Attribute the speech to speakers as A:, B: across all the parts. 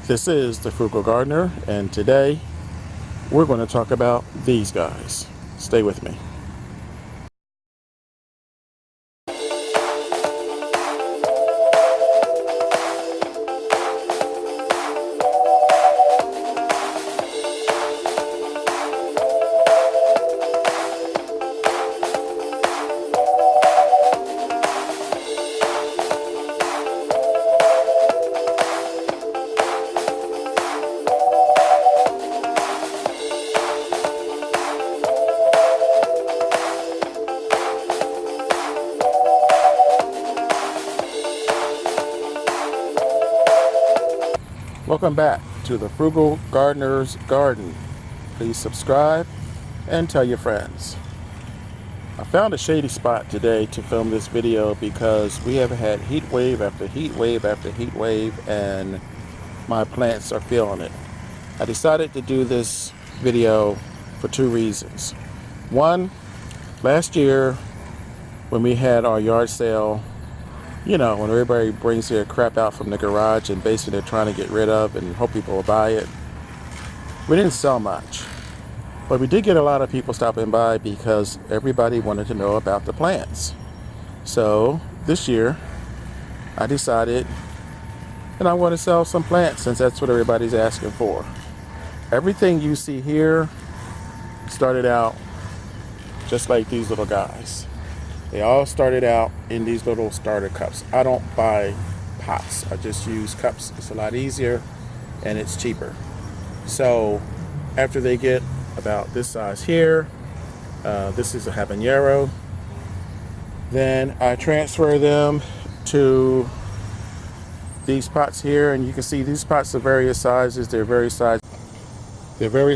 A: This is the Frugal Gardener, and today we're going to talk about these guys. Stay with me. Welcome back to the Frugal Gardener's Garden. Please subscribe and tell your friends. I found a shady spot today to film this video because we have had heat wave after heat wave after heat wave, and my plants are feeling it. I decided to do this video for two reasons. One, last year when we had our yard sale, you know, when everybody brings their crap out from the garage and basically they're trying to get rid of and hope people will buy it, we didn't sell much. But we did get a lot of people stopping by because everybody wanted to know about the plants. So this year I decided that I want to sell some plants since that's what everybody's asking for. Everything you see here started out just like these little guys. They all started out in these little starter cups. I don't buy pots. I just use cups. It's a lot easier and it's cheaper. So after they get about this size here, this is a habanero, then I transfer them to these pots here, and you can see these pots are various sizes. They're various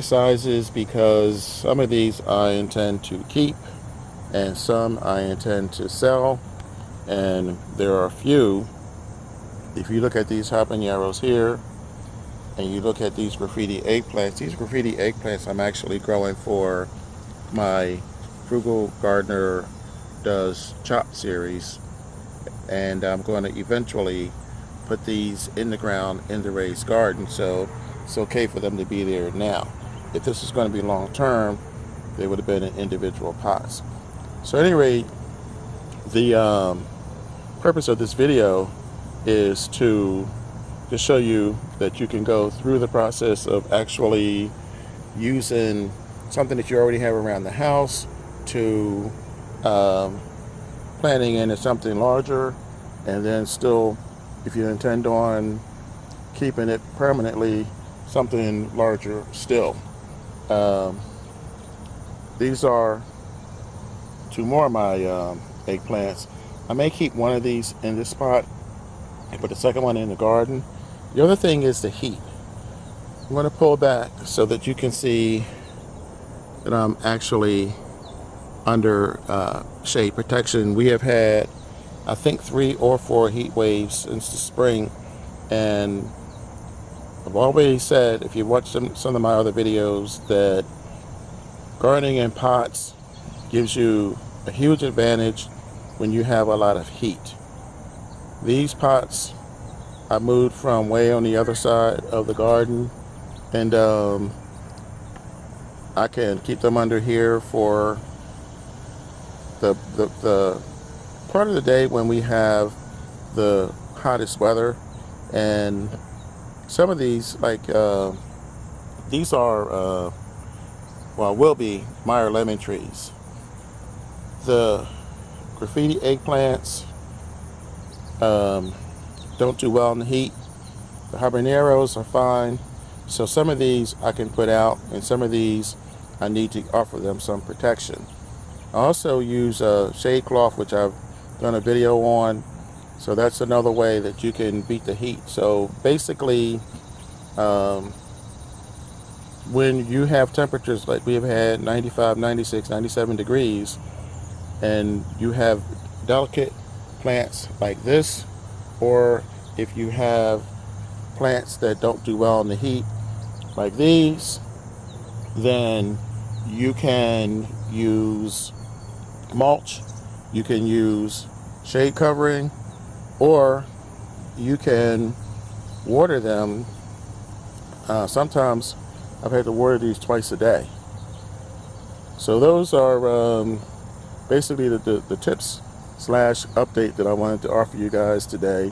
A: sizes because some of these I intend to keep and some I intend to sell, and there are a few. If you look at these habaneros here and you look at these graffiti eggplants I'm actually growing for my Frugal Gardener Does Chop series, and I'm going to eventually put these in the ground in the raised garden, so it's okay for them to be there now. If this is going to be long term, they would have been in individual pots. So anyway, the purpose of this video is to just show you that you can go through the process of actually using something that you already have around the house to planting into something larger, and then still, if you intend on keeping it permanently, something larger still. These are two more of my eggplants. I may keep one of these in this spot and put the second one in the garden. The other thing is the heat. I'm going to pull back so that you can see that I'm actually under shade protection. We have had, I think, 3 or 4 heat waves since the spring, and I've always said, if you watch some of my other videos, that gardening in pots gives you a huge advantage when you have a lot of heat. These pots I moved from way on the other side of the garden, and I can keep them under here for the part of the day when we have the hottest weather. And some of these, like these are will be Meyer lemon trees. The graffiti eggplants don't do well in the heat. The habaneros are fine. So some of these I can put out, and some of these I need to offer them some protection. I also use a shade cloth, which I've done a video on. So that's another way that you can beat the heat. So basically, when you have temperatures like we have had, 95, 96, 97 degrees, and you have delicate plants like this, or if you have plants that don't do well in the heat like these, then you can use mulch, you can use shade covering, or you can water them Sometimes I've had to water these twice a day. So those are basically the tips slash update that I wanted to offer you guys today.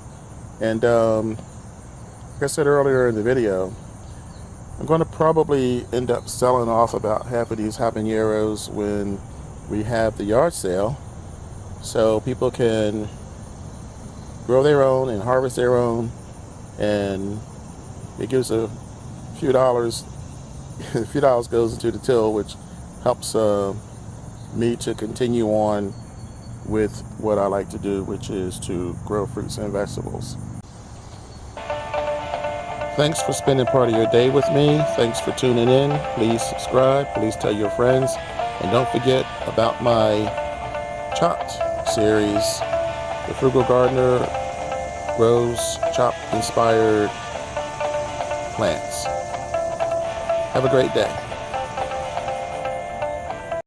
A: And like I said earlier in the video, I'm going to probably end up selling off about half of these habaneros when we have the yard sale, so people can grow their own and harvest their own, and it gives a few dollars. A few dollars goes into the till, which helps me to continue on with what I like to do, which is to grow fruits and vegetables. Thanks for spending part of your day with me. Thanks for tuning in. Please subscribe. Please tell your friends. And don't forget about my chopped series. The Frugal Gardener grows chopped inspired plants. Have a great day.